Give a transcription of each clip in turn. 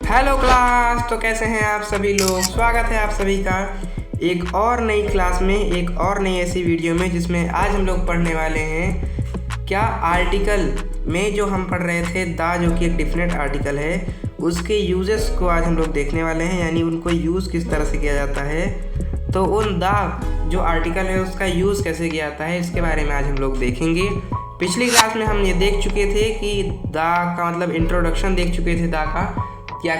Hello class. तो कैसे हैं आप सभी लोग। स्वागत है आप सभी का एक और नई क्लास में, एक और नई ऐसी वीडियो में जिसमें आज हम लोग पढ़ने वाले हैं क्या आर्टिकल में जो हम पढ़ रहे थे दा, जो कि एक डिफरेंट आर्टिकल है, उसके यूजेस को आज हम लोग देखने वाले हैं, यानी उनको यूज़ किस तरह से किया जाता है। तो उन दा जो आर्टिकल है उसका यूज़ कैसे किया जाता है इसके बारे में आज हम लोग देखेंगे। पिछली क्लास में हम ये देख चुके थे कि दा का मतलब इंट्रोडक्शन देख चुके थे दा का, क्या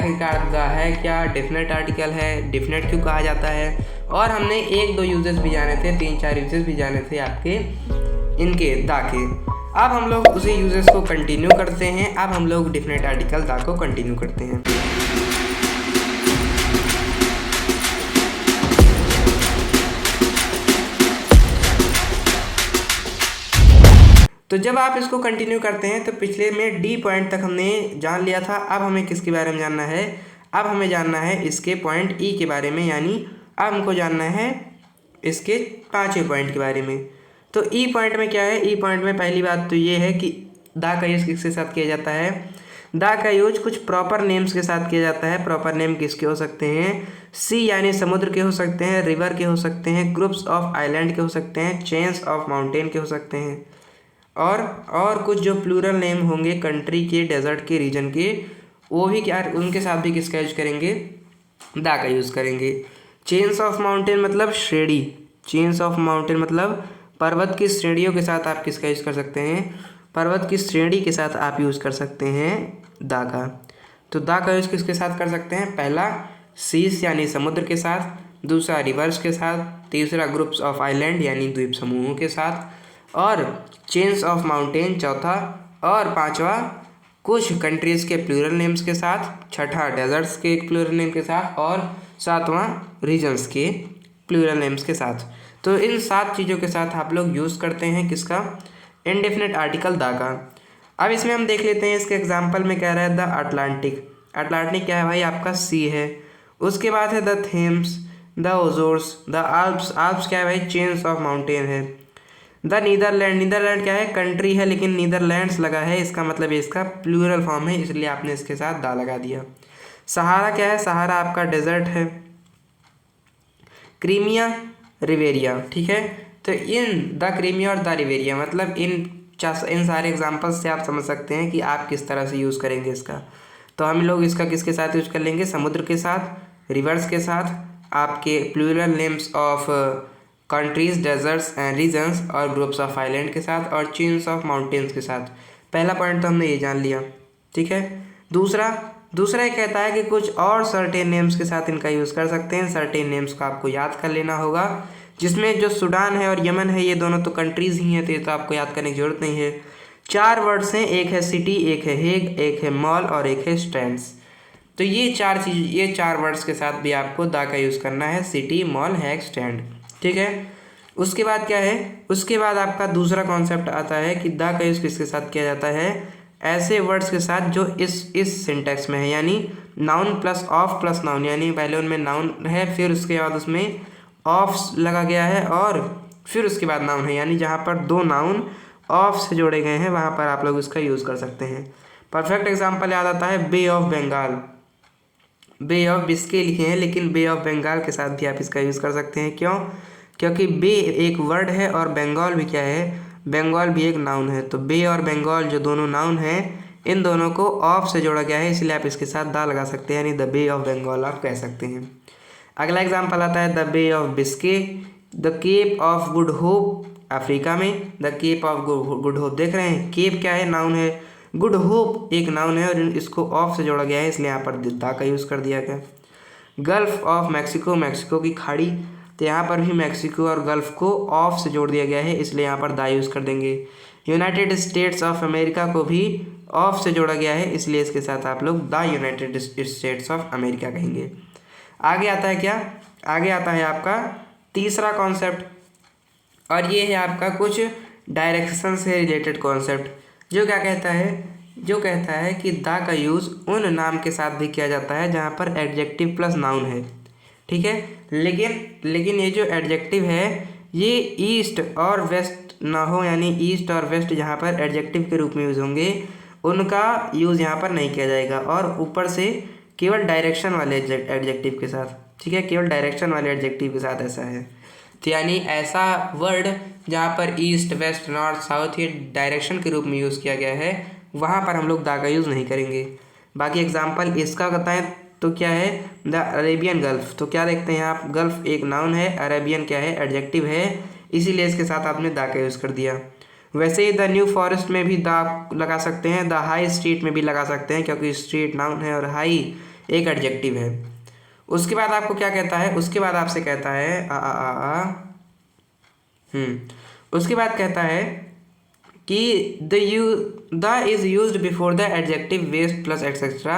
दा है, क्या डेफिनेट आर्टिकल है, डेफिनेट क्यों कहा जाता है, और हमने एक दो यूजेस भी जाने थे, 3-4 यूजेस भी जाने थे आपके इनके दा के। अब हम लोग उसी यूजेस को कंटिन्यू करते हैं। अब हम लोग डेफिनेट आर्टिकल दा को कंटिन्यू करते हैं। तो जब आप इसको कंटिन्यू करते हैं तो पिछले में डी पॉइंट तक हमने जान लिया था। अब हमें किसके बारे में जानना है, अब हमें जानना है इसके पॉइंट ई के बारे में, यानी अब हमको जानना है इसके 5वें पॉइंट के बारे में। तो ई पॉइंट में क्या है, ई पॉइंट में पहली बात तो ये है कि दा का यूज़ किसके साथ किया जाता है। दा का यूज कुछ प्रॉपर नेम्स के साथ किया जाता है। प्रॉपर नेम किसके हो सकते हैं, सी यानी समुद्र के हो सकते हैं, रिवर के हो सकते हैं, ग्रुप्स ऑफ आइलैंड के हो सकते हैं, चेन्स ऑफ माउंटेन के हो सकते हैं, और कुछ जो प्लूरल नेम होंगे कंट्री के, डेजर्ट के, रीजन के, वो भी क्या उनके साथ भी किसका यूज करेंगे, दा का यूज़ करेंगे। चेन्स ऑफ माउंटेन मतलब श्रेणी, चेन्स ऑफ माउंटेन मतलब पर्वत की श्रेणियों के साथ आप किसका यूज़ कर सकते हैं, पर्वत की श्रेणी के साथ आप यूज़ कर सकते हैं दा का। तो दा का यूज़ किसके साथ कर सकते हैं, पहला सीस यानी समुद्र के साथ, दूसरा रिवर्स के साथ, तीसरा ग्रुप्स ऑफ आइलैंड यानी द्वीप समूहों के साथ, और चेन्स ऑफ माउंटेन चौथा, और पांचवा कुछ कंट्रीज़ के प्लूरल नेम्स के साथ, छठा डेजर्ट्स के प्लूरल नेम के साथ, और सातवां रीजन्स के प्लूरल नेम्स के साथ। तो इन 7 चीज़ों के साथ आप लोग यूज़ करते हैं किसका, इंडेफिनिट आर्टिकल दा का। अब इसमें हम देख लेते हैं, इसके एग्जाम्पल में कह रहा है द अटलांटिक। अटलांटिक क्या है भाई, आपका सी है। उसके बाद है the Thames, the Azores, the Alps, Alps क्या है भाई, चेन्स ऑफ माउंटेन है। द नीदरलैंड, नीदरलैंड क्या है, कंट्री है लेकिन नीदरलैंड्स लगा है, इसका मतलब इसका प्लूरल फॉर्म है, इसलिए आपने इसके साथ दा लगा दिया। सहारा क्या है, सहारा आपका डेजर्ट है। क्रीमिया, रिवेरिया, ठीक है। तो इन द क्रीमिया और द रिवेरिया मतलब इन सारे एग्जांपल्स से आप समझ सकते हैं कि आप किस तरह से यूज़ करेंगे इसका। तो हम लोग इसका किसके साथ यूज़ कर लेंगे, समुद्र के साथ, रिवर्स के साथ, आपके plural names of countries, deserts and regions और ग्रुप्स ऑफ आइलैंड के साथ, और चेन्स ऑफ माउंटेन्स के साथ। पहला पॉइंट तो हमने ये जान लिया, ठीक है। दूसरा ये कहता है कि कुछ और सर्टेन नेम्स के साथ इनका यूज़ कर सकते हैं। सर्टेन नेम्स को आपको याद कर लेना होगा, जिसमें जो सूडान है और यमन है ये दोनों तो कंट्रीज़ ही हैं, तो ये तो आपको याद करने की जरूरत नहीं है। 4 वर्ड्स हैं, एक है सिटी, एक है हेग, एक है मॉल और एक है स्ट्रैंड्स। तो ये 4 वर्ड्स के साथ भी आपको दा का यूज़ करना है, सिटी, मॉल, हेग, स्टैंड, ठीक है। उसके बाद क्या है, उसके बाद आपका दूसरा कॉन्सेप्ट आता है कि दा का यूज़ किसके साथ किया जाता है, ऐसे वर्ड्स के साथ जो इस सिंटेक्स में है, यानी noun plus of plus noun, यानी पहले उनमें नाउन है, फिर उसके बाद उसमें ऑफ लगा गया है, और फिर उसके बाद नाउन है, यानी जहाँ पर 2 नाउन ऑफ से जोड़े गए हैं वहाँ पर आप लोग इसका यूज़ कर सकते हैं। परफेक्ट एग्जाम्पल याद आता है bay of Bengal, bay of Biscay लिखे हैं लेकिन बे ऑफ बंगाल के साथ भी आप इसका यूज़ कर सकते हैं। क्यों, क्योंकि बे एक वर्ड है और बंगाल भी क्या है, बंगाल भी एक नाउन है। तो बे और बंगाल जो दोनों नाउन हैं, इन दोनों को ऑफ से जोड़ा गया है, इसलिए आप इसके साथ दा लगा सकते हैं, यानी द बे ऑफ बंगाल आप कह सकते हैं। अगला एग्जाम्पल आता है the bay of Biscay, the cape of good hope, Africa में the cape of good hope, देख रहे हैं केप क्या है, नाउन है, गुड होप एक नाउन है और इसको ऑफ से जोड़ा गया है, इसलिए यहाँ पर दा का यूज़ कर दिया गया। गल्फ ऑफ मैक्सिको, मैक्सिको की खाड़ी, तो यहाँ पर भी मैक्सिको और गल्फ को ऑफ से जोड़ दिया गया है, इसलिए यहाँ पर दा यूज़ कर देंगे। यूनाइटेड स्टेट्स ऑफ अमेरिका को भी ऑफ से जोड़ा गया है, इसलिए इसके साथ आप लोग the United states of America कहेंगे। आगे आता है क्या, आगे आता है आपका तीसरा कॉन्सेप्ट, और ये है आपका कुछ डायरेक्शन से रिलेटेड कॉन्सेप्ट, जो क्या कहता है, जो कहता है कि दा का यूज़ उन नाम के साथ भी किया जाता है जहाँ पर एडजेक्टिव प्लस नाउन है, ठीक है। लेकिन ये जो एडजेक्टिव है ये ईस्ट और वेस्ट ना हो, यानी ईस्ट और वेस्ट जहाँ पर एडजेक्टिव के रूप में यूज़ होंगे उनका यूज़ यहाँ पर नहीं किया जाएगा, और ऊपर से केवल डायरेक्शन वाले एडजेक्टिव के साथ, ठीक है, केवल डायरेक्शन वाले एडजेक्टिव के साथ ऐसा है। तो यानी ऐसा वर्ड जहाँ पर ईस्ट, वेस्ट, नॉर्थ, साउथ ये डायरेक्शन के रूप में यूज़ किया गया है, वहाँ पर हम लोग दा का यूज़ नहीं करेंगे। बाकी एग्जाम्पल इसका बताएं तो क्या है, द अरेबियन गल्फ। तो क्या देखते हैं आप, गल्फ एक नाउन है, अरेबियन क्या है, एडजेक्टिव है, इसीलिए इसके साथ आपने दा का यूज़ कर दिया। वैसे ही द न्यू फॉरेस्ट में भी दा लगा सकते हैं, द हाई स्ट्रीट में भी लगा सकते हैं, क्योंकि स्ट्रीट नाउन है और हाई एक एडजेक्टिव है। उसके बाद आपको क्या कहता है, उसके बाद आपसे कहता है उसके बाद कहता है कि the is used before the adjective west plus etcetera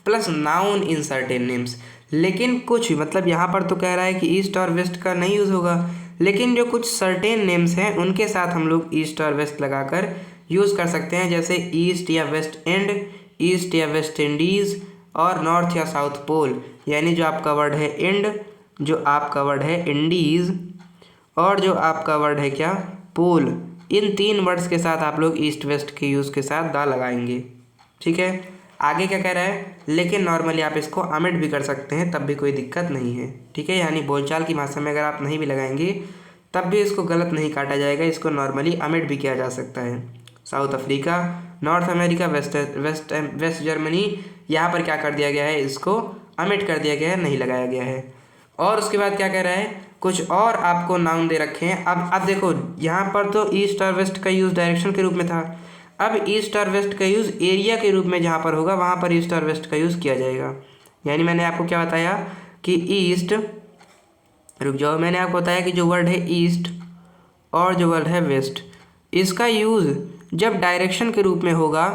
plus noun in certain names. लेकिन कुछ मतलब यहाँ पर तो कह रहा है कि ईस्ट और वेस्ट का नहीं यूज़ होगा, लेकिन जो कुछ सर्टेन नेम्स हैं उनके साथ हम लोग ईस्ट और वेस्ट लगाकर यूज़ कर सकते हैं, जैसे ईस्ट या वेस्ट एंड, ईस्ट या वेस्ट इंडीज़ और नॉर्थ या साउथ पोल। यानी जो आपका वर्ड है एंड, जो आपका वर्ड है इंडीज़ और जो आपका वर्ड है क्या, पोल, इन तीन वर्ड्स के साथ आप लोग ईस्ट वेस्ट के यूज़ के साथ दा लगाएंगे। ठीक है, आगे क्या कह रहा है, लेकिन नॉर्मली आप इसको अमिट भी कर सकते हैं, तब भी कोई दिक्कत नहीं है। ठीक है, यानी बोलचाल की भाषा में अगर आप नहीं भी लगाएंगे तब भी इसको गलत नहीं काटा जाएगा, इसको नॉर्मली अमिट भी किया जा सकता है। South Africa, North America, West Germany, यहाँ पर क्या कर दिया गया है, इसको अमिट कर दिया गया है, नहीं लगाया गया है। और उसके बाद क्या कह रहा है, कुछ और आपको नाउन दे रखे हैं। अब देखो यहाँ पर तो ईस्ट और वेस्ट का यूज़ डायरेक्शन के रूप में था, अब ईस्ट और वेस्ट का यूज़ एरिया के रूप में जहाँ पर होगा वहाँ पर ईस्ट और वेस्ट का यूज़ किया जाएगा। यानी मैंने आपको क्या बताया कि ईस्ट, रुक जाओ, मैंने आपको बताया कि जो वर्ड है ईस्ट और जो वर्ड है वेस्ट, इसका यूज़ जब डायरेक्शन के रूप में होगा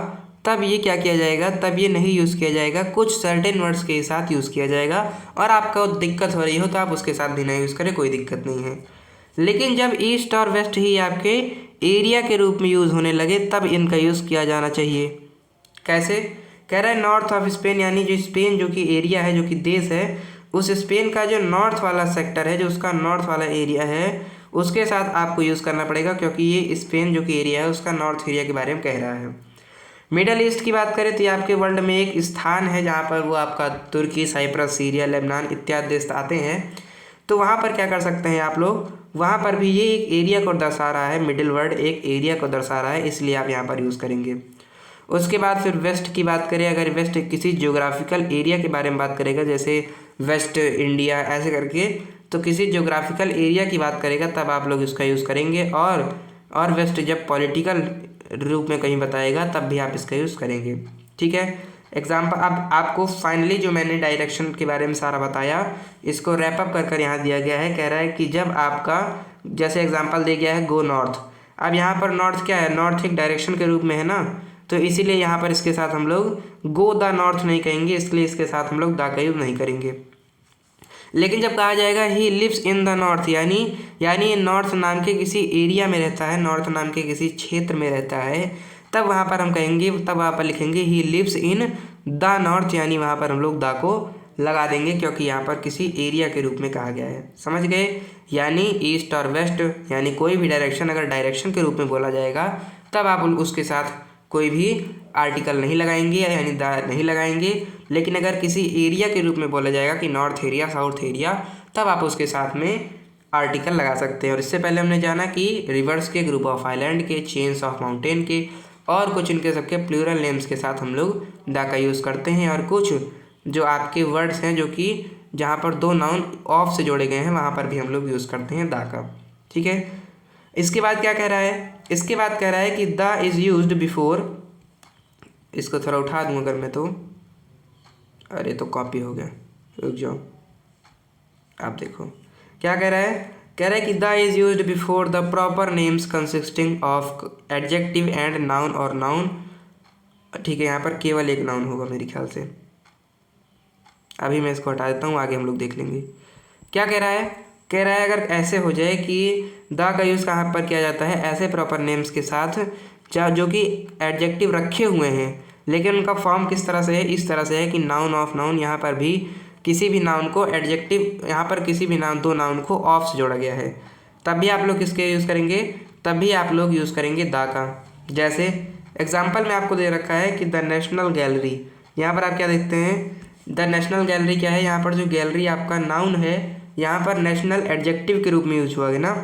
तब ये क्या किया जाएगा, तब ये नहीं यूज़ किया जाएगा, कुछ सर्टेन वर्ड्स के साथ यूज़ किया जाएगा। और आपको दिक्कत हो रही हो तो आप उसके साथ भी ना यूज़ करें, कोई दिक्कत नहीं है। लेकिन जब ईस्ट और वेस्ट ही आपके एरिया के रूप में यूज़ होने लगे तब इनका यूज़ किया जाना चाहिए। कैसे, कह रहा है नॉर्थ ऑफ स्पेन, यानी जो स्पेन जो कि एरिया है, जो कि देश है, उस स्पेन का जो नॉर्थ वाला सेक्टर है, जो उसका नॉर्थ वाला एरिया है, उसके साथ आपको यूज़ करना पड़ेगा, क्योंकि ये स्पेन जो कि एरिया है उसका नॉर्थ एरिया के बारे में कह रहा है। मिडल ईस्ट की बात करें तो ये आपके वर्ल्ड में एक स्थान है जहाँ पर वो आपका तुर्की, साइप्रस, सीरिया, लेबनान इत्यादि देश आते हैं। तो वहाँ पर क्या कर सकते हैं आप लोग, वहाँ पर भी ये एक एरिया को दर्शा रहा है, मिडिल वर्ड एक एरिया को दर्शा रहा है, इसलिए आप यहाँ पर यूज़ करेंगे। उसके बाद फिर वेस्ट की बात करें, अगर वेस्ट किसी ज्योग्राफिकल एरिया के बारे में बात करेगा, जैसे वेस्ट इंडिया ऐसे करके, तो किसी ज्योग्राफिकल एरिया की बात करेगा तब आप लोग इसका यूज़ करेंगे। और वेस्ट जब पॉलिटिकल रूप में कहीं बताएगा तब भी आप इसका यूज़ करेंगे। ठीक है, एग्जाम्पल अब आपको फाइनली जो मैंने डायरेक्शन के बारे में सारा बताया, इसको रैपअप कर यहाँ दिया गया है। कह रहा है कि जब आपका, जैसे एग्जाम्पल दे गया है गो नॉर्थ, अब यहाँ पर नॉर्थ क्या है, नॉर्थ एक डायरेक्शन के रूप में है ना, तो इसीलिए यहाँ पर इसके साथ हम लोग गो द नॉर्थ नहीं कहेंगे, इसलिए इसके साथ हम लोग द का यूज़ नहीं करेंगे। लेकिन जब कहा जाएगा he lives in the north, यानी नॉर्थ नाम के किसी एरिया में रहता है, नॉर्थ नाम के किसी क्षेत्र में रहता है, तब वहाँ पर हम कहेंगे, तब वहाँ पर लिखेंगे he lives in the north, यानी वहाँ पर हम लोग द को लगा देंगे, क्योंकि यहाँ पर किसी एरिया के रूप में कहा गया है। समझ गए, यानी ईस्ट और वेस्ट, यानी कोई भी डायरेक्शन अगर डायरेक्शन के रूप में बोला जाएगा तब आप उसके साथ कोई भी आर्टिकल नहीं लगाएंगे, यानी द नहीं लगाएंगे। लेकिन अगर किसी एरिया के रूप में बोला जाएगा कि नॉर्थ एरिया, साउथ एरिया, तब आप उसके साथ में आर्टिकल लगा सकते हैं। और इससे पहले हमने जाना कि रिवर्स के, ग्रुप ऑफ आइलैंड के, चेन्स ऑफ माउंटेन के और कुछ इनके सबके प्लूरल नेम्स के साथ हम लोग द का यूज़ करते हैं। और कुछ जो आपके वर्ड्स हैं जो कि जहाँ पर दो नाउन ऑफ से जोड़े गए हैं वहाँ पर भी हम लोग यूज़ करते हैं द का। ठीक है, इसके बाद क्या कह रहा है, इसके बाद कह रहा है कि द इज़ यूज्ड बिफोर, इसको थोड़ा उठा दूँ अगर मैं तो, अरे तो कॉपी हो गया, रुक जाओ, आप देखो क्या कह रहा है, कह रहा है कि the is used before the proper names consisting of adjective and noun और नाउन। ठीक है, यहाँ पर केवल एक नाउन होगा मेरे ख्याल से, अभी मैं इसको हटा देता हूँ, आगे हम लोग देख लेंगे। क्या कह रहा है, कह रहा है अगर ऐसे हो जाए कि द का यूज़ कहाँ पर किया जाता है, ऐसे प्रॉपर नेम्स के साथ जो कि एडजेक्टिव रखे हुए हैं, लेकिन उनका फॉर्म किस तरह से है, इस तरह से है कि नाउन ऑफ नाउन, यहाँ पर भी किसी भी नाउन को एडजेक्टिव, यहाँ पर किसी भी नाउन, दो नाउन को ऑफ से जोड़ा गया है, तब भी आप लोग किसके यूज़ करेंगे, तब भी आप लोग यूज़ करेंगे द का। जैसे एग्जाम्पल में आपको दे रखा है कि द नेशनल गैलरी, यहाँ पर आप क्या देखते हैं, द नेशनल गैलरी क्या है, यहाँ पर जो गैलरी आपका नाउन है यहाँ पर नेशनल एडजेक्टिव के रूप में यूज हुआ है ना,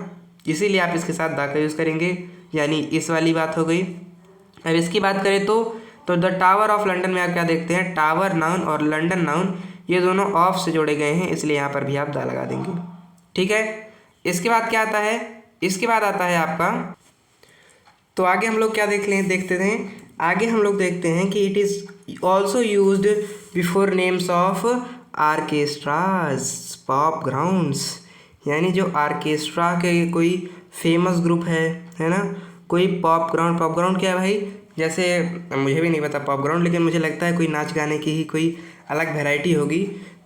इसीलिए आप इसके साथ द का यूज़ करेंगे, यानी इस वाली बात हो गई। अब इसकी बात करें तो द टावर ऑफ लंदन में आप क्या देखते हैं, टावर नाउन और लंदन नाउन ये दोनों ऑफ से जोड़े गए हैं, इसलिए यहाँ पर भी आप द लगा देंगे। ठीक है, इसके बाद क्या आता है, इसके बाद आता है आपका, तो आगे हम लोग क्या देखते हैं, आगे हम लोग देखते हैं कि it is also used before names of orchestras pop grounds, यानी जो आर्केस्ट्रा के कोई फेमस ग्रुप है ना, कोई पॉप ग्राउंड क्या है भाई, जैसे मुझे भी नहीं पता पॉप ग्राउंड, लेकिन मुझे लगता है कोई नाच गाने की ही कोई अलग वैरायटी होगी।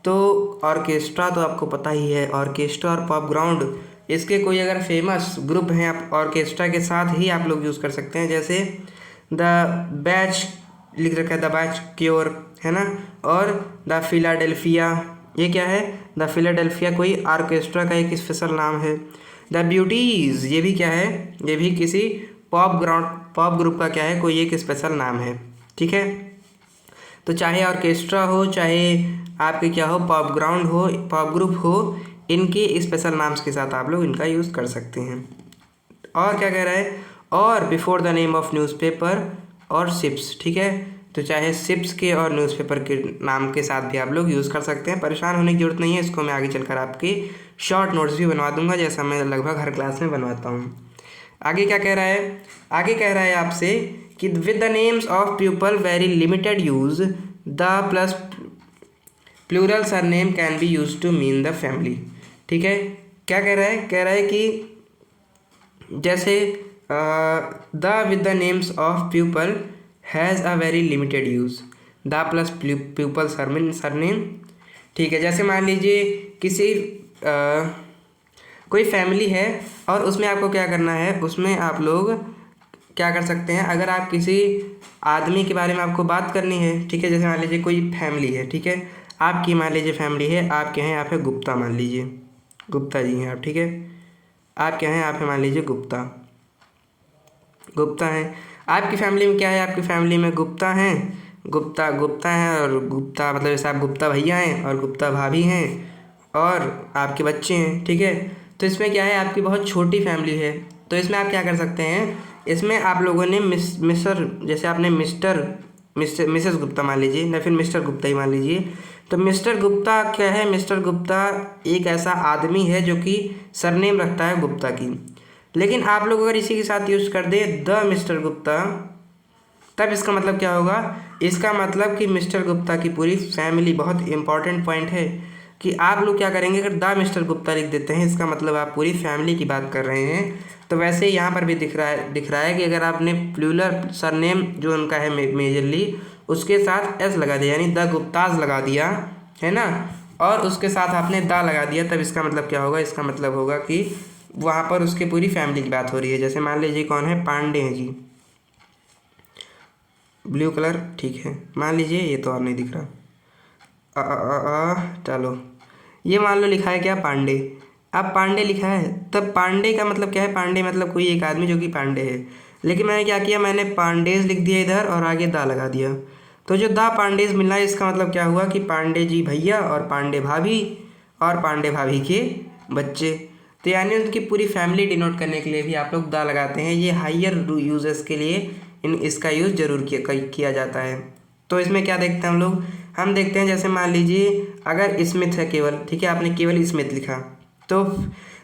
तो ऑर्केस्ट्रा तो आपको पता ही है, ऑर्केस्ट्रा और पॉप ग्राउंड इसके कोई अगर फेमस ग्रुप हैं आप ऑर्केस्ट्रा के साथ ही आप लोग यूज़ कर सकते हैं, जैसे द बैच लिख रखा है, द बैच क्योर है ना, और द फिलाडेल्फिया, ये क्या है, द फिलाडेल्फिया कोई ऑर्केस्ट्रा का एक स्पेशल नाम है। द ब्यूटीज़ ये भी क्या है, ये भी किसी पॉप ग्रुप का क्या है, कोई एक स्पेशल नाम है। ठीक है, तो चाहे ऑर्केस्ट्रा हो, चाहे आपके क्या हो, पॉप ग्राउंड हो, पॉप ग्रुप हो, इनके स्पेशल नाम्स के साथ आप लोग इनका यूज़ कर सकते हैं। और क्या कह रहा है, और before the name of newspaper और शिप्स। ठीक है, तो चाहे शिप्स के और न्यूज़पेपर के नाम के साथ भी आप लोग यूज़ कर सकते हैं, परेशान होने की ज़रूरत नहीं है, इसको मैं आगे चलकर आपके शॉर्ट नोट्स भी बनवा दूंगा, जैसा मैं लगभग हर क्लास में बनवाता हूँ। आगे क्या कह रहा है, आगे कह रहा है आपसे कि with the names of people very limited use the plus plural surname can be use to mean the family. ठीक है, क्या कह रहा है कि जैसे the with the names of people has a very limited use, the plus people surname. ठीक है, जैसे मान लीजिए किसी कोई फैमिली है और उसमें आपको क्या करना है, उसमें आप लोग क्या कर सकते हैं, अगर आप किसी आदमी के बारे में आपको बात करनी है, ठीक है, जैसे मान लीजिए कोई फैमिली है, ठीक है, आपकी मान लीजिए फैमिली है, आपके हैं यहाँ पे गुप्ता, मान लीजिए गुप्ता जी हैं आप, ठीक है, आपके हैं यहाँ पे मान लीजिए गुप्ता हैं, आपकी फैमिली में क्या है, आपकी फैमिली में गुप्ता हैं, गुप्ता हैं, और गुप्ता मतलब जैसे आप गुप्ता भैया हैं और गुप्ता भाभी हैं और आपके बच्चे हैं। ठीक है, तो इसमें क्या है, आपकी बहुत छोटी फैमिली है, तो इसमें आप क्या कर सकते हैं, इसमें आप लोगों ने मिस्टर, जैसे आपने मिसेस गुप्ता मान लीजिए, या फिर मिस्टर गुप्ता ही मान लीजिए, तो मिस्टर गुप्ता क्या है, मिस्टर गुप्ता एक ऐसा आदमी है जो कि सरनेम रखता है गुप्ता की, लेकिन आप लोग अगर इसी के साथ यूज़ कर दे द मिस्टर गुप्ता, तब इसका मतलब क्या होगा, इसका मतलब कि मिस्टर गुप्ता की पूरी फैमिली, बहुत इंपॉर्टेंट पॉइंट है कि आप लोग क्या करेंगे, अगर द मिस्टर गुप्ता लिख देते हैं, इसका मतलब आप पूरी फैमिली की बात कर रहे हैं। तो वैसे यहाँ पर भी दिख रहा है कि अगर आपने प्लूरल सरनेम जो उनका है मेजरली, उसके साथ एस लगा दिया, यानी द गुप्ताज लगा दिया है ना, और उसके साथ आपने द लगा दिया, तब इसका मतलब क्या होगा, इसका मतलब होगा कि वहाँ पर उसके पूरी फैमिली की बात हो रही है। जैसे मान लीजिए कौन है, पांडे हैं जी, ब्लू कलर, ठीक है, मान लीजिए ये तो और नहीं दिख रहा, चलो ये मान लो लिखा है क्या, पांडे, अब पांडे लिखा है, तब पांडे का मतलब क्या है, पांडे मतलब कोई एक आदमी जो कि पांडे है, लेकिन मैंने क्या किया, मैंने पांडेज लिख दिया इधर और आगे दा लगा दिया, तो जो दा पांडेज मिला है, इसका मतलब क्या हुआ कि पांडे जी भैया और पांडे भाभी और पांडे भाभी के बच्चे, तो यानी उनकी पूरी फैमिली डिनोट करने के लिए भी आप लोग दा लगाते हैं। ये हायर यूजर्स के लिए इसका यूज़ जरूर किया जाता है। तो इसमें क्या देखते हैं हम देखते हैं, जैसे मान लीजिए अगर स्मिथ है केवल, ठीक है, आपने केवल स्मिथ लिखा, तो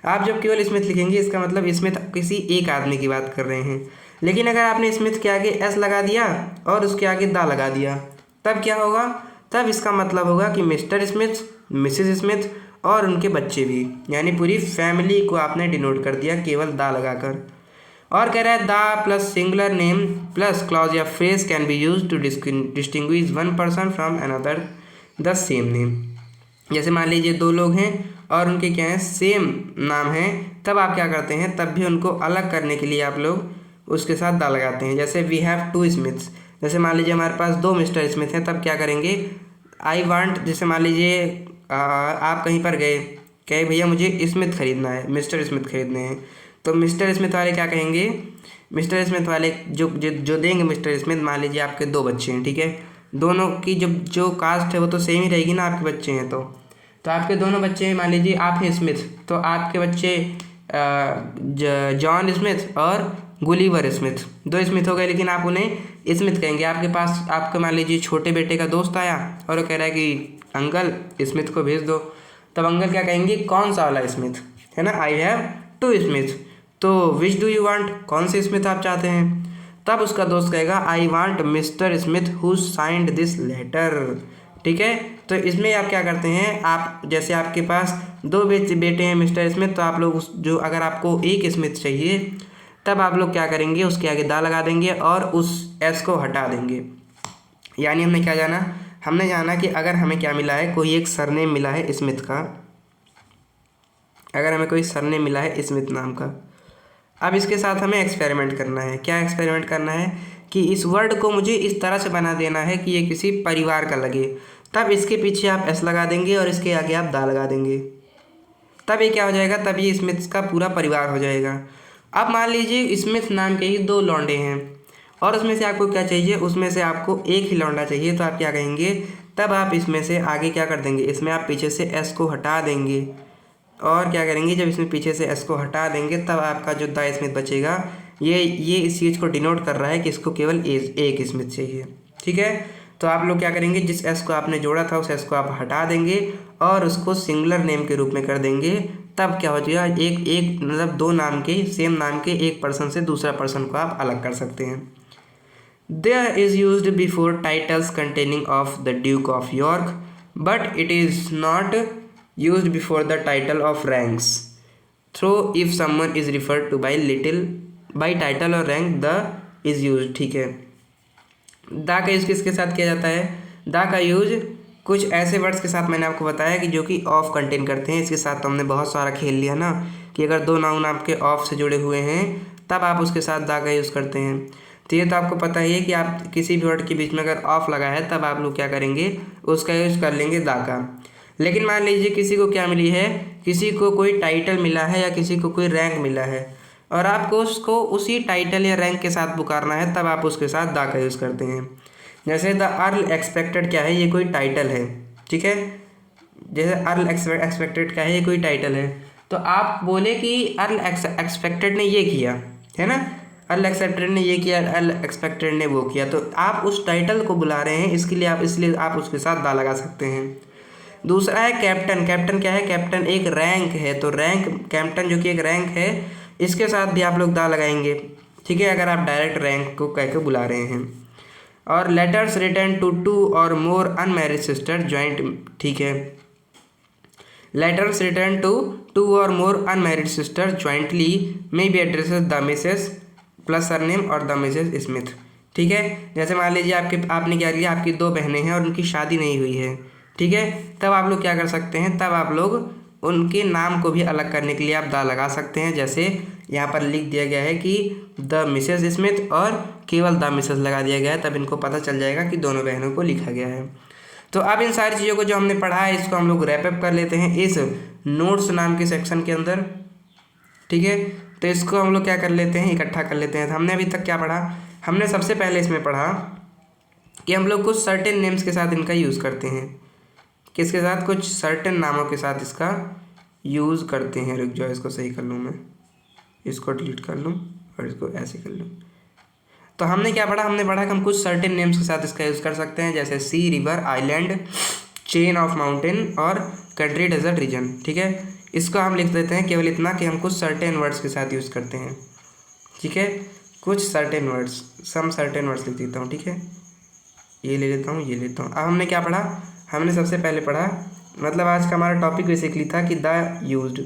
आप जब केवल स्मिथ लिखेंगे, इसका मतलब स्मिथ किसी एक आदमी की बात कर रहे हैं, लेकिन अगर आपने स्मिथ के आगे एस लगा दिया और उसके आगे दा लगा दिया, तब क्या होगा, तब इसका मतलब होगा कि मिस्टर स्मिथ, मिसेस स्मिथ और उनके बच्चे भी, यानी पूरी फैमिली को आपने डिनोट कर दिया केवल दा लगाकर। और कह रहा है the plus singular name plus clause या phrase can be use to distinguish one person from another the same name. जैसे मान लीजिए दो लोग हैं और उनके क्या है, सेम नाम है, तब आप क्या करते हैं, तब भी उनको अलग करने के लिए आप लोग उसके साथ दा लगाते हैं। जैसे वी हैव टू स्मिथ्स, जैसे मान लीजिए हमारे पास दो मिस्टर स्मिथ हैं, तब क्या करेंगे, आई वांट, जैसे मान लीजिए आप कहीं पर गए, कहे भैया मुझे स्मिथ खरीदना है, मिस्टर स्मिथ खरीदने हैं, तो मिस्टर स्मिथ वाले क्या कहेंगे, मिस्टर स्मिथ वाले जो देंगे मिस्टर स्मिथ, मान लीजिए आपके दो बच्चे हैं, ठीक है, दोनों की जो कास्ट है वो तो सेम ही रहेगी ना, आपके बच्चे हैं तो आपके दोनों बच्चे हैं, मान लीजिए आप हैं स्मिथ, तो आपके बच्चे जॉन स्मिथ और गुलिवर स्मिथ, दो स्मिथ हो गए, लेकिन आप उन्हें स्मिथ कहेंगे। आपके पास आपके मान लीजिए छोटे बेटे का दोस्त आया और वो कह रहा है कि अंकल स्मिथ को भेज दो, तब अंकल क्या कहेंगे, कौन सा वाला स्मिथ, है ना, आई हैव 2 स्मिथ, तो विच डू यू वांट, कौन से स्मिथ आप चाहते हैं। तब उसका दोस्त कहेगा I want mister Smith who signed this letter. ठीक है, तो इसमें आप क्या करते हैं, आप जैसे आपके पास 2 बेटे हैं मिस्टर स्मिथ, तो आप लोग जो अगर आपको एक स्मिथ चाहिए तब आप लोग क्या करेंगे, उसके आगे दा लगा देंगे और उस एस को हटा देंगे। यानी हमने क्या जाना, हमने जाना कि अगर हमें क्या मिला है, कोई एक सरनेम मिला है स्मिथ का, अगर हमें कोई सरनेम मिला है स्मिथ नाम का, अब इसके साथ हमें एक्सपेरिमेंट करना है। क्या एक्सपेरिमेंट करना है कि इस वर्ड को मुझे इस तरह से बना देना है कि ये किसी परिवार का लगे, तब इसके पीछे आप एस लगा देंगे और इसके आगे आप दा लगा देंगे, तब ये क्या हो जाएगा, तब ये स्मिथ का पूरा परिवार हो जाएगा। अब मान लीजिए स्मिथ नाम के ही 2 लौंडे हैं और उसमें से आपको क्या चाहिए, उसमें से आपको एक ही लौंडा चाहिए, तो आप क्या कहेंगे, तब आप इसमें से आगे क्या कर देंगे, इसमें आप पीछे से एस को हटा देंगे और क्या करेंगे, जब इसमें पीछे से एस को हटा देंगे तब आपका जो द स्मिथ बचेगा, ये इस चीज़ को डिनोट कर रहा है कि इसको केवल एक स्मिथ चाहिए। ठीक है, तो आप लोग क्या करेंगे, जिस एस को आपने जोड़ा था उस एस को आप हटा देंगे और उसको सिंगुलर नेम के रूप में कर देंगे, तब क्या हो जाएगा, एक मतलब 2 नाम के, सेम नाम के एक पर्सन से दूसरा पर्सन को आप अलग कर सकते हैं। There is used before titles containing of the duke of York, but it is not used before the title of ranks, through if someone is referred to by title or rank the is used। ठीक है, दा का use किसके साथ किया जाता है, दा का यूज कुछ ऐसे वर्ड्स के साथ मैंने आपको बताया कि जो कि ऑफ कंटेन करते हैं, इसके साथ तो हमने बहुत सारा खेल लिया ना, कि अगर 2 नाउन आपके ऑफ से जुड़े हुए हैं तब आप उसके साथ दा का यूज़ करते हैं। तो ये तो आपको पता ही है कि आप किसी भी वर्ड के बीच में अगर ऑफ लगा है तब आप लोग क्या करेंगे, उसका यूज़ कर लेंगे दा का। लेकिन मान लीजिए किसी को क्या मिली है, किसी को कोई टाइटल मिला है या किसी को कोई रैंक मिला है और आपको उसको उसी टाइटल या रैंक के साथ पुकारना है, तब आप उसके साथ दा का यूज़ करते हैं। जैसे द अर्ल एक्सपेक्टेड क्या है, ये कोई टाइटल है। ठीक है, जैसे अर्ल एक्सपेक्टेड क्या है, ये कोई टाइटल है, तो आप बोले कि अर्ल एक्सपेक्टेड ने ये किया, है ना, अर्ल एक्सपेक्टेड ने ये किया, अर्ल एक्सपेक्टेड ने वो किया, तो आप उस टाइटल को बुला रहे हैं, इसलिए आप उसके साथ दा लगा सकते हैं। दूसरा है कैप्टन। कैप्टन क्या है, कैप्टन एक रैंक है, तो रैंक कैप्टन जो कि एक रैंक है, इसके साथ भी आप लोग दा लगाएंगे। ठीक है, अगर आप डायरेक्ट रैंक को कह के बुला रहे हैं। और letters return to 2 or more unmarried sister joint. ठीक है, letters return to 2 or more unmarried sister jointly may be addresses the misses plus surname or the misses Smith. ठीक है, जैसे मान लीजिए आपने क्या किया, आपकी 2 बहनें हैं और उनकी शादी नहीं हुई है। ठीक है, तब आप लोग क्या कर सकते हैं, तब आप लोग उनके नाम को भी अलग करने के लिए आप दा लगा सकते हैं। जैसे यहाँ पर लिख दिया गया है कि द मिसेस स्मिथ और केवल द मिसेस लगा दिया गया है, तब इनको पता चल जाएगा कि दोनों बहनों को लिखा गया है। तो अब इन सारी चीज़ों को जो हमने पढ़ा है इसको हम लोग रैप अप कर लेते हैं इस नोट्स नाम के सेक्शन के अंदर। ठीक है, तो इसको हम लोग क्या कर लेते हैं, इकट्ठा कर लेते हैं। तो हमने अभी तक क्या पढ़ा, हमने सबसे पहले इसमें पढ़ा कि हम लोग कुछ सर्टेन नेम्स के साथ इनका यूज़ करते हैं। किसके साथ, कुछ सर्टेन नामों के साथ इसका यूज़ करते हैं। रुक जाओ, इसको सही कर लूँ, मैं इसको डिलीट कर लूँ और इसको ऐसे कर लूँ। तो हमने क्या पढ़ा, हमने पढ़ा कि हम कुछ सर्टेन नेम्स के साथ इसका यूज़ कर सकते हैं, जैसे sea, river, island, chain of mountain और कंट्री, डेजर्ट, रीजन। ठीक है, इसको हम लिख देते हैं केवल इतना कि हम कुछ सर्टेन वर्ड्स के साथ यूज़ करते हैं। ठीक है, कुछ certain words, some certain words लिख देता हूँ। ठीक है, ये ले लेता हूँ, ये लेता हूँ। अब हमने क्या पढ़ा, हमने सबसे पहले पढ़ा, मतलब आज का हमारा टॉपिक बेसिकली था कि द यूज्ड,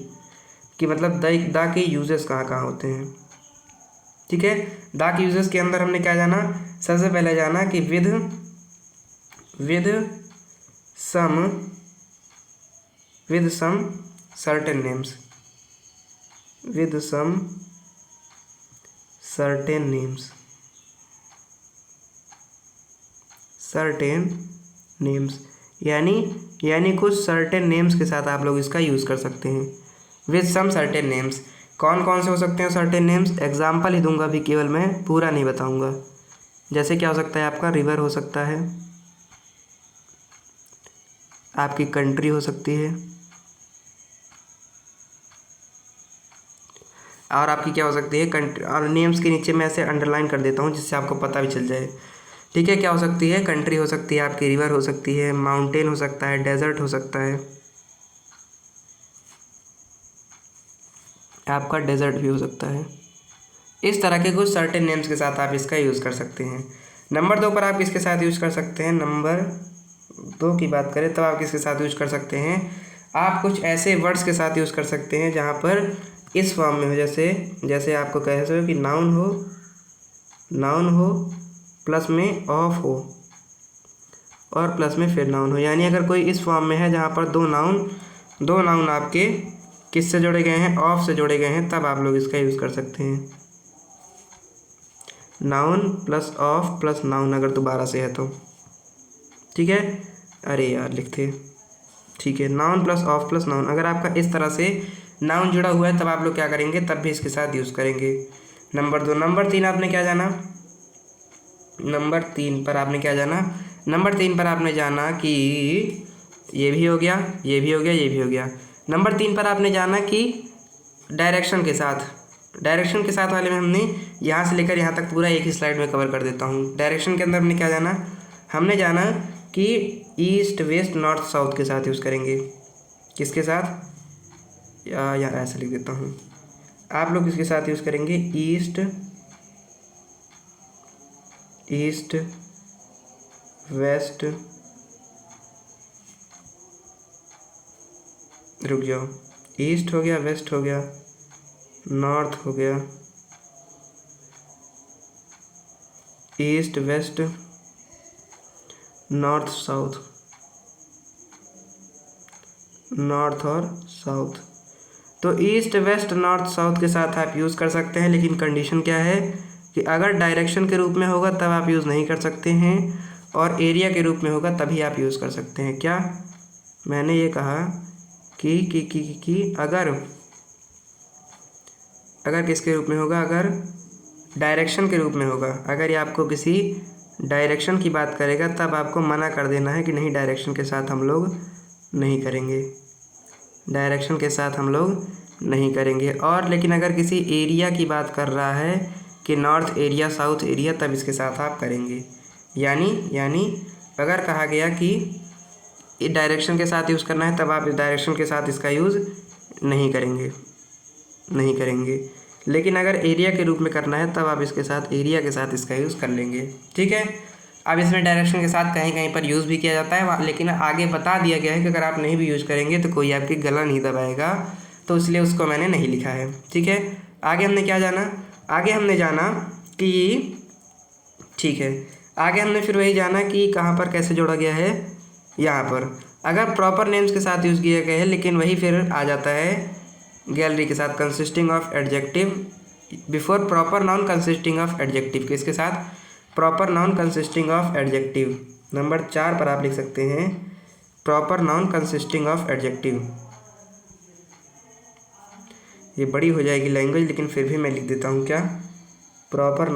कि मतलब द के यूजेस कहाँ कहाँ होते हैं। ठीक है, द के यूजेस के अंदर हमने क्या जाना, सबसे पहले जाना कि with some certain names, with some certain names, certain names यानी कुछ सर्टेन नेम्स के साथ आप लोग इसका यूज़ कर सकते हैं। विद सम सर्टेन नेम्स, कौन कौन से हो सकते हैं सर्टेन नेम्स, एग्जाम्पल ही दूंगा अभी केवल, मैं पूरा नहीं बताऊंगा। जैसे क्या हो सकता है आपका, रिवर हो सकता है, आपकी कंट्री हो सकती है, और आपकी क्या हो सकती है कंट्री। और नेम्स के नीचे मैं ऐसे अंडरलाइन कर देता हूँ जिससे आपको पता भी चल जाए। ठीक है, क्या हो सकती है, कंट्री हो सकती है, आपकी रिवर हो सकती है, माउंटेन हो सकता है, डेजर्ट हो सकता है, आपका डेजर्ट भी हो सकता है। इस तरह के कुछ सर्टेन नेम्स के साथ आप इसका यूज़ कर सकते हैं। नंबर 2 पर आप किसके साथ यूज़ कर सकते हैं, नंबर 2 की बात करें तब आप किसके साथ यूज़ कर सकते हैं, आप कुछ ऐसे वर्ड्स के साथ यूज़ कर सकते हैं जहाँ पर इस फॉर्म में हो, जैसे आपको कह सकते हो कि नाउन हो प्लस में ऑफ हो और प्लस में फिर नाउन हो। यानी अगर कोई इस फॉर्म में है जहाँ पर दो नाउन आपके किससे जोड़े गए हैं, ऑफ से जोड़े गए हैं, तब आप लोग इसका यूज़ कर सकते हैं। Noun plus of plus noun अगर दोबारा से है तो ठीक है, अरे यार लिखते, ठीक है, noun plus of plus noun. अगर आपका इस तरह से नाउन जुड़ा हुआ है तब आप लोग क्या करेंगे, तब भी इसके साथ यूज़ करेंगे। नंबर 2। नंबर 3 आपने क्या जाना, नंबर 3 पर आपने क्या जाना, नंबर 3 पर आपने जाना कि ये भी हो गया, ये भी हो गया, ये भी हो गया। नंबर 3 पर आपने जाना कि डायरेक्शन के साथ वाले में हमने यहाँ से लेकर यहाँ तक पूरा एक ही स्लाइड में कवर कर देता हूँ। डायरेक्शन के अंदर हमने क्या जाना, हमने जाना कि ईस्ट वेस्ट नॉर्थ साउथ के साथ यूज़ करेंगे। किसके साथ, या ऐसे लिख देता हूँ, आप लोग किसके साथ यूज़ करेंगे, ईस्ट वेस्ट, रुक जाओ, ईस्ट हो गया, वेस्ट हो गया, नॉर्थ हो गया, east west north south, north और साउथ। तो ईस्ट वेस्ट नॉर्थ साउथ के साथ आप यूज़ कर सकते हैं, लेकिन कंडीशन क्या है कि अगर डायरेक्शन के रूप में होगा तब आप यूज़ नहीं कर सकते हैं, और एरिया के रूप में होगा तभी आप यूज़ कर सकते हैं। क्या मैंने ये कहा कि अगर किसके रूप में होगा, अगर डायरेक्शन के रूप में होगा, अगर ये आपको किसी डायरेक्शन की बात करेगा तब आपको मना कर देना है कि नहीं, डायरेक्शन के साथ हम लोग नहीं करेंगे, डायरेक्शन के साथ हम लोग नहीं करेंगे। और लेकिन अगर किसी एरिया की बात कर रहा है कि नॉर्थ एरिया साउथ एरिया, तब इसके साथ आप करेंगे। यानी अगर कहा गया कि डायरेक्शन के साथ यूज़ करना है तब आप इस डायरेक्शन के साथ इसका यूज़ नहीं करेंगे, लेकिन अगर एरिया के रूप में करना है तब आप इसके साथ एरिया के साथ इसका यूज़ कर लेंगे। ठीक है, अब इसमें डायरेक्शन के साथ कहीं कहीं पर यूज़ भी किया जाता है, लेकिन आगे बता दिया गया है कि अगर आप नहीं भी यूज़ करेंगे तो कोई आपकी गला नहीं दबाएगा, तो इसलिए उसको मैंने नहीं लिखा है। ठीक है, आगे हमने क्या जाना, आगे हमने जाना कि, ठीक है, आगे हमने फिर वही जाना कि कहाँ पर कैसे जोड़ा गया है, यहाँ पर अगर प्रॉपर नेम्स के साथ यूज़ किया गया है, लेकिन वही फिर आ जाता है गैलरी के साथ, consisting of adjective before proper noun consisting of adjective, किसके साथ, proper noun consisting of adjective. Number 4 पर आप लिख सकते हैं proper noun consisting of adjective. ये बड़ी हो जाएगी लैंग्वेज, लेकिन फिर भी मैं लिख देता हूँ क्या, प्रॉपर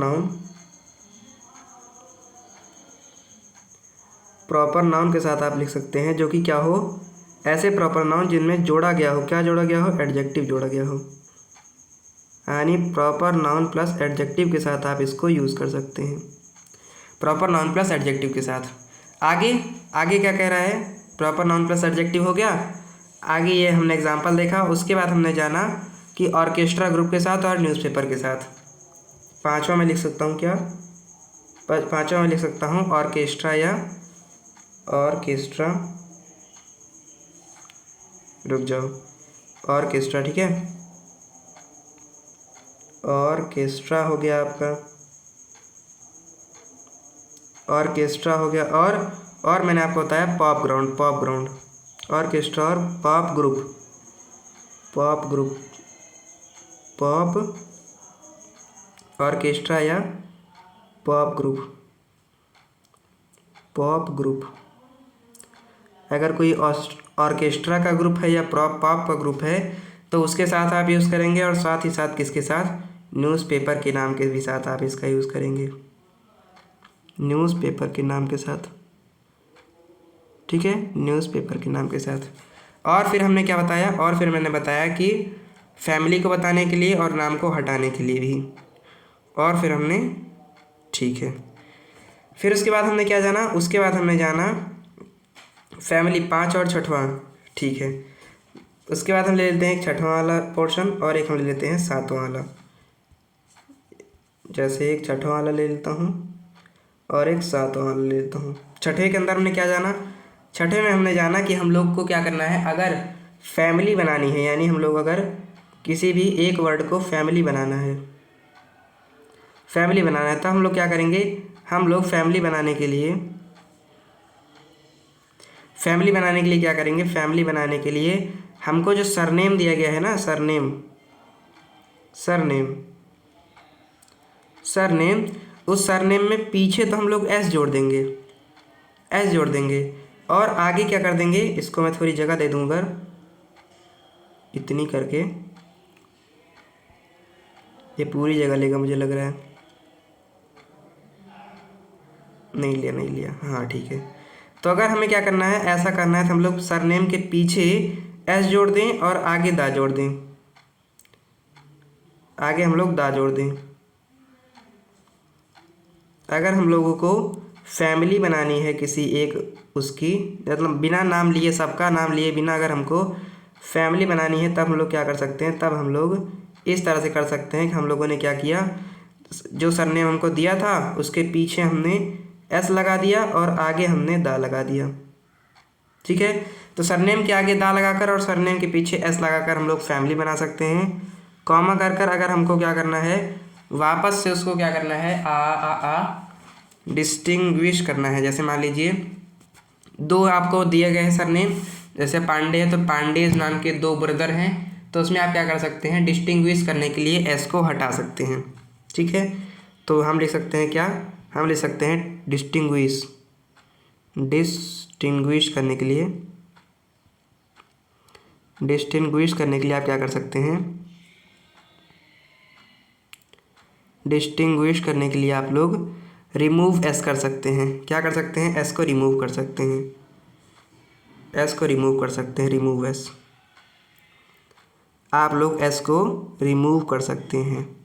नाउन के साथ आप लिख सकते हैं जो कि क्या हो, ऐसे प्रॉपर नाउन जिनमें जोड़ा गया हो, क्या जोड़ा गया हो, एडजेक्टिव जोड़ा गया हो, यानी प्रॉपर नाउन प्लस एडजेक्टिव के साथ आप इसको यूज़ कर सकते हैं, प्रॉपर नाउन प्लस एडजेक्टिव के साथ। आगे क्या कह रहा है, प्रॉपर नाउन प्लस एडजेक्टिव हो गया, आगे ये हमने एग्जांपल देखा, उसके बाद हमने जाना कि ऑर्केस्ट्रा ग्रुप के साथ और न्यूज़पेपर के साथ। पांचवा में लिख सकता हूँ क्या, पांचवा में लिख सकता हूँ ऑर्केस्ट्रा या ऑर्केस्ट्रा, रुक जाओ, ऑर्केस्ट्रा, ठीक है, ऑर्केस्ट्रा हो गया आपका, ऑर्केस्ट्रा हो गया, और मैंने आपको बताया पॉप ग्राउंड, ऑर्केस्ट्रा और पॉप ऑर्केस्ट्रा या पॉप ग्रुप। अगर कोई ऑर्केस्ट्रा का ग्रुप है या पॉप का ग्रुप है तो उसके साथ आप यूज़ करेंगे, और साथ ही साथ किसके साथ, न्यूज़पेपर के नाम के भी साथ आप इसका यूज़ करेंगे, न्यूज़पेपर के नाम के साथ। ठीक है, न्यूज़पेपर के नाम के साथ। और फिर हमने क्या बताया, और फिर मैंने बताया कि फैमिली को बताने के लिए और नाम को हटाने के लिए भी, और फिर हमने, ठीक है, फिर उसके बाद हमने क्या जाना, उसके बाद हमने जाना फैमिली 5 और छठवां, ठीक है। उसके बाद हम ले लेते हैं एक छठवां वाला पोर्शन और एक हम ले लेते हैं 7वां वाला। जैसे एक छठवां वाला ले लेता हूँ और एक 7वां वाला ले लेता हूँ। छठे के अंदर हमने क्या जाना, छठे में हमने जाना कि हम लोग को क्या करना है, अगर फैमिली बनानी है, यानी हम लोग अगर किसी भी एक वर्ड को फैमिली बनाना है, फैमिली बनाना है, तो हम लोग क्या करेंगे, हम लोग फैमिली बनाने के लिए क्या करेंगे, फैमिली बनाने के लिए हमको जो सरनेम दिया गया है ना, सरनेम उस सरनेम में पीछे तो हम लोग एस जोड़ देंगे, और आगे क्या कर देंगे, इसको मैं थोड़ी जगह दे दूँगा इतनी करके, ये पूरी जगह लेगा मुझे लग रहा है, नहीं लिया, हाँ ठीक है। तो अगर हमें क्या करना है, ऐसा करना है तो हम लोग सरनेम के पीछे एस जोड़ दें और आगे दा जोड़ दें, आगे हम लोग दा जोड़ दें। अगर हम लोगों को फैमिली बनानी है किसी एक उसकी, मतलब बिना नाम लिए, सबका नाम लिए बिना, अगर हमको फैमिली बनानी है, तब हम लोग क्या कर सकते हैं, तब हम लोग इस तरह से कर सकते हैं कि हम लोगों ने क्या किया, जो सरनेम हमको दिया था उसके पीछे हमने एस लगा दिया और आगे हमने दा लगा दिया, ठीक है। तो सरनेम के आगे दा लगाकर और सरनेम के पीछे एस लगाकर हम लोग फैमिली बना सकते हैं। कॉमा कर अगर हमको क्या करना है, वापस से उसको क्या करना है, डिस्टिंग्विश करना है। जैसे मान लीजिए 2 आपको दिए गए हैं सरनेम, जैसे पांडे है तो पांडेज नाम के 2 ब्रदर हैं, तो उसमें आप क्या कर सकते हैं, डिस्टिंग्विश करने के लिए एस को हटा सकते हैं, ठीक है। तो हम लिख सकते हैं क्या, हम लिख सकते हैं डिस्टिंग्विश करने के लिए, आप क्या कर सकते हैं, डिस्टिंग्विश करने के लिए आप लोग रिमूव एस कर सकते हैं। क्या कर सकते हैं, एस को रिमूव कर सकते हैं, रिमूव एस, आप लोग एस को रिमूव कर सकते हैं,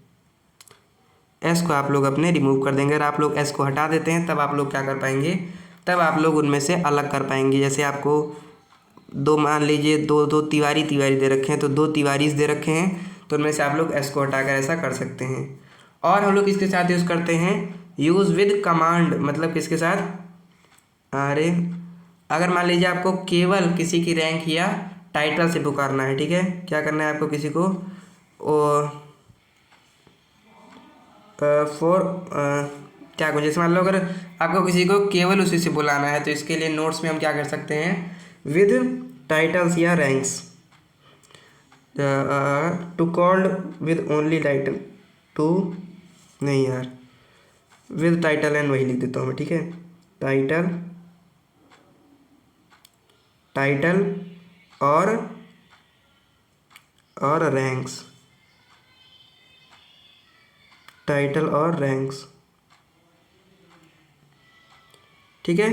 एस को आप लोग अपने रिमूव कर देंगे। अगर आप लोग एस को हटा देते हैं तब आप लोग क्या कर पाएंगे, तब आप लोग उनमें से अलग कर पाएंगे। जैसे आपको 2 मान लीजिए 2 तिवारी दे रखे हैं, तो 2 तिवारीज दे रखे हैं, तो उनमें से आप लोग एस को हटाकर ऐसा कर सकते हैं। और हम लोग किसके साथ यूज़ करते हैं, यूज़ विद कमांड, मतलब किसके साथ, अरे अगर मान लीजिए आपको केवल किसी की रैंक या टाइटल से पुकारना है, ठीक है, क्या करना है आपको, किसी को क्या कुछ, जैसे मान लो अगर आपको किसी को केवल उसी से बुलाना है, तो इसके लिए नोट्स में हम क्या कर सकते हैं, विद टाइटल्स या ranks, to called with only title, to नहीं यार, विद टाइटल एंड वही लिख देता हूँ मैं, ठीक है, टाइटल और रैंक्स, ठीक है।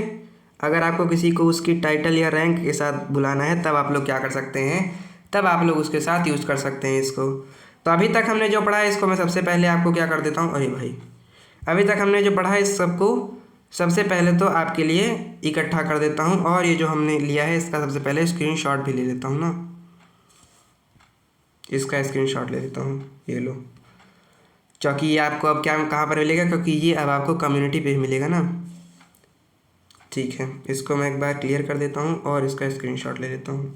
अगर आपको किसी को उसकी टाइटल या रैंक के साथ बुलाना है, तब आप लोग क्या कर सकते हैं, तब आप लोग उसके साथ यूज़ कर सकते हैं इसको। तो अभी तक हमने जो पढ़ा है इसको मैं सबसे पहले आपको क्या कर देता हूँ, अरे भाई अभी तक हमने जो पढ़ा है इस सबको सबसे पहले तो आपके लिए इकट्ठा कर देता हूँ, और ये जो हमने लिया है इसका सबसे पहले स्क्रीनशॉट भी ले लेता हूँ ना, इसका स्क्रीनशॉट ले लेता हूँ, ये लो, क्योंकि ये आपको अब क्या कहाँ पर मिलेगा, क्योंकि ये अब आपको कम्युनिटी पे मिलेगा ना, ठीक है। इसको मैं एक बार क्लियर कर देता हूँ और इसका स्क्रीनशॉट ले लेता हूँ,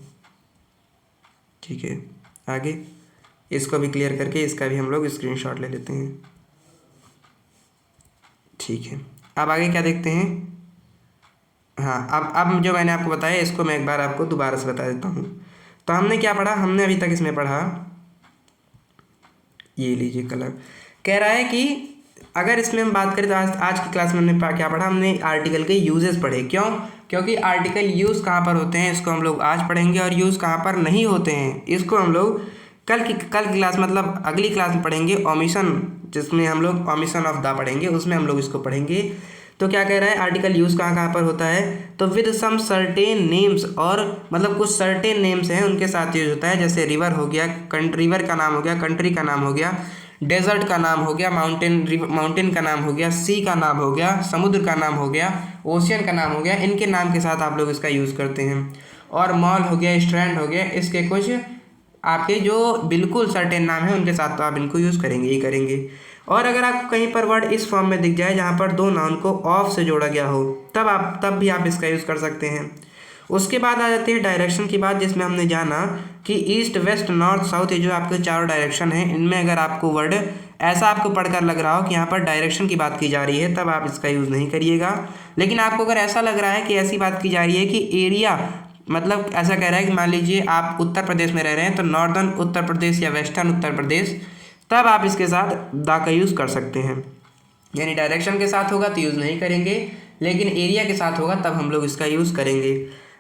ठीक है। आगे इसको भी क्लियर करके इसका भी हम लोग स्क्रीनशॉट ले लेते हैं, ठीक है। अब आगे क्या देखते हैं, हाँ अब जो मैंने आपको बताया इसको मैं एक बार आपको दोबारा से बता देता हूँ। तो हमने क्या पढ़ा, हमने अभी तक इसमें पढ़ा, ये लीजिए कलर, कह रहा है कि अगर इसमें हम बात करें तो आज की क्लास में हमने क्या पढ़ा, हमने आर्टिकल के यूजेस पढ़े। क्यों, क्योंकि आर्टिकल यूज़ कहाँ पर होते हैं इसको हम लोग आज पढ़ेंगे, और यूज़ कहाँ पर नहीं होते हैं इसको हम लोग कल क्लास मतलब अगली क्लास में पढ़ेंगे। ओमिशन, जिसमें हम लोग ओमिशन ऑफ द पढ़ेंगे, उसमें हम लोग इसको पढ़ेंगे। तो क्या कह रहा है, आर्टिकल यूज़ कहाँ कहाँ पर होता है, तो विद सम सर्टेन नेम्स, और मतलब कुछ सर्टेन नेम्स हैं उनके साथ यूज होता है, जैसे रिवर हो गया, रिवर का नाम हो गया, कंट्री का नाम हो गया, डेजर्ट का नाम हो गया, माउंटेन का नाम हो गया, सी का नाम हो गया, समुद्र का नाम हो गया, ओशियन का नाम हो गया, इनके नाम के साथ आप लोग इसका यूज़ करते हैं। और मॉल हो गया, स्ट्रैंड हो गया, इसके कुछ आपके जो बिल्कुल सर्टेन नाम है उनके साथ तो आप इनको यूज़ करेंगे ही करेंगे। और अगर आपको कहीं पर वर्ड इस फॉर्म में दिख जाए जहाँ पर दो नाउन को ऑफ से जोड़ा गया हो, तब भी आप इसका यूज़ कर सकते हैं। उसके बाद आ जाती है डायरेक्शन की बात, जिसमें हमने जाना कि ईस्ट वेस्ट नॉर्थ साउथ, ये जो आपके चारों डायरेक्शन हैं, इनमें अगर आपको वर्ड ऐसा आपको पढ़कर लग रहा हो कि यहाँ पर डायरेक्शन की बात की जा रही है, तब आप इसका यूज़ नहीं करिएगा। लेकिन आपको अगर ऐसा लग रहा है कि ऐसी बात की जा रही है कि एरिया, मतलब ऐसा कह रहा है कि मान लीजिए आप उत्तर प्रदेश में रह रहे हैं, तो नॉर्दर्न उत्तर प्रदेश या वेस्टर्न उत्तर प्रदेश, तब आप इसके साथ दा का यूज़ कर सकते हैं। यानी डायरेक्शन के साथ होगा तो यूज़ नहीं करेंगे, लेकिन एरिया के साथ होगा तब हम लोग इसका यूज़ करेंगे।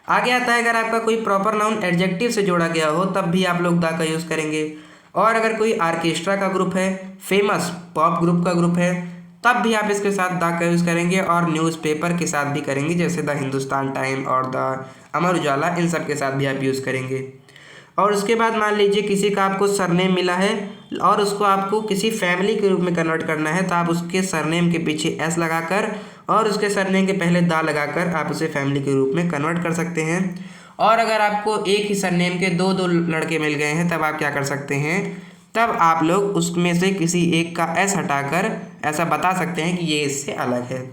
आगे आता है अगर आपका कोई प्रॉपर नाउन एडजेक्टिव से जोड़ा गया हो, तब भी आप लोग दा का यूज़ करेंगे। और अगर कोई आर्केस्ट्रा का ग्रुप है, फेमस पॉप ग्रुप का ग्रुप है, तब भी आप इसके साथ दा का यूज़ करेंगे। और न्यूज़पेपर के साथ भी करेंगे, जैसे द हिंदुस्तान टाइम और द अमर उजाला, इन सब के साथ भी आप यूज़ करेंगे। और उसके बाद मान लीजिए किसी का आपको सरनेम मिला है और उसको आपको किसी फैमिली के रूप में कन्वर्ट करना है, तो आप उसके सरनेम के पीछे एस लगाकर और उसके सरनेम के पहले दा लगाकर आप उसे फैमिली के रूप में कन्वर्ट कर सकते हैं। और अगर आपको एक ही सरनेम के दो लड़के मिल गए हैं, तब आप क्या कर सकते हैं, तब आप लोग उसमें से किसी एक का एस हटाकर ऐसा बता सकते हैं कि ये इससे अलग है।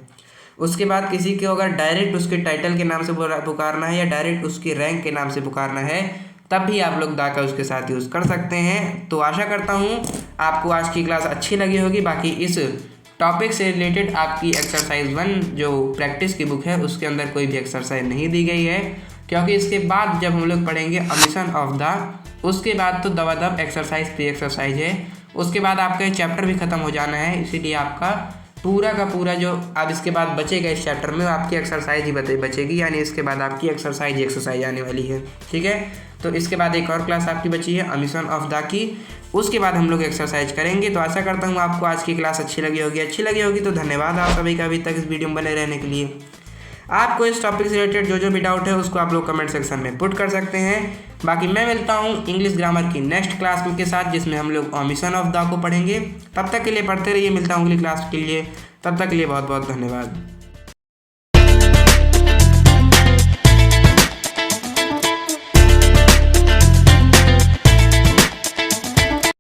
उसके बाद किसी को अगर डायरेक्ट उसके टाइटल के नाम से पुकारना है या डायरेक्ट उसके रैंक के नाम से पुकारना है, तब भी आप लोग दा का उसके साथ यूज़ कर सकते हैं। तो आशा करता हूँ आपको आज की क्लास अच्छी लगी होगी। बाकी इस टॉपिक से रिलेटेड आपकी एक्सरसाइज 1 जो प्रैक्टिस की बुक है, उसके अंदर कोई भी एक्सरसाइज नहीं दी गई है, क्योंकि इसके बाद जब हम लोग पढ़ेंगे अमिशन ऑफ द, उसके बाद तो दबादब एक्सरसाइज 3 एक्सरसाइज है, उसके बाद आपका ये चैप्टर भी ख़त्म हो जाना है। इसीलिए आपका पूरा का पूरा जो अब इसके बाद बचेगा इस चैप्टर में, आपकी एक्सरसाइज ही बचेगी, यानी इसके बाद आपकी एक्सरसाइज आने वाली है। ठीक है, तो इसके बाद एक और क्लास आपकी बची है अमिशन ऑफ द की, उसके बाद हम लोग एक्सरसाइज करेंगे। तो आशा करता हूँ आपको आज की क्लास अच्छी लगी होगी। तो धन्यवाद आप सभी का अभी तक इस वीडियो में बने रहने के लिए। आपको इस टॉपिक से रिलेटेड जो भी डाउट है उसको आप लोग कमेंट सेक्शन में पुट कर सकते हैं। बाकी मैं मिलता हूँ इंग्लिश ग्रामर की नेक्स्ट क्लास के साथ, जिसमें हम लोग ओमिशन ऑफ द को पढ़ेंगे। तब तक के लिए पढ़ते रहिए, मिलता हूँ अगली क्लास के लिए, तब तक के लिए बहुत बहुत धन्यवाद।